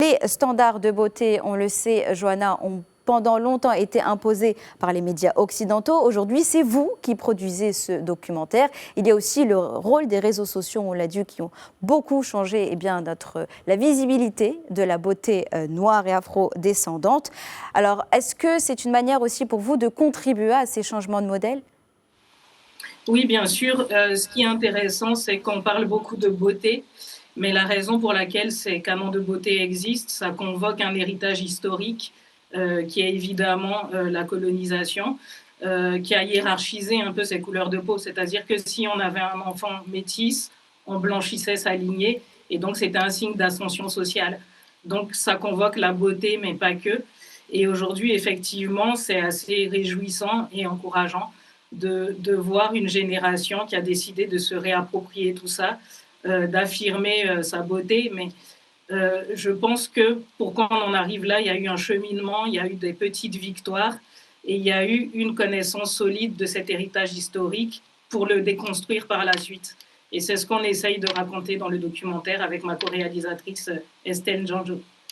Les standards de beauté, on le sait, Johanna, ont pendant longtemps été imposés par les médias occidentaux. Aujourd'hui, c'est vous qui produisez ce documentaire. Il y a aussi le rôle des réseaux sociaux, on l'a dit, qui ont beaucoup changé la visibilité de la beauté noire et afro-descendante. Alors, est-ce que c'est une manière aussi pour vous de contribuer à ces changements de modèle ? Oui, bien sûr. Ce qui est intéressant, c'est qu'on parle beaucoup de beauté, mais la raison pour laquelle ces canons de beauté existent, ça convoque un héritage historique qui est évidemment la colonisation, qui a hiérarchisé un peu ces couleurs de peau. C'est-à-dire que si on avait un enfant métis, on blanchissait sa lignée, et donc c'était un signe d'ascension sociale. Donc ça convoque la beauté, mais pas que. Et aujourd'hui, effectivement, c'est assez réjouissant et encourageant de voir une génération qui a décidé de se réapproprier tout ça, d'affirmer sa beauté. Mais je pense que pour qu'on en arrive là, il y a eu un cheminement, il y a eu des petites victoires et il y a eu une connaissance solide de cet héritage historique pour le déconstruire par la suite. Et c'est ce qu'on essaye de raconter dans le documentaire avec ma co-réalisatrice Estelle Janjo.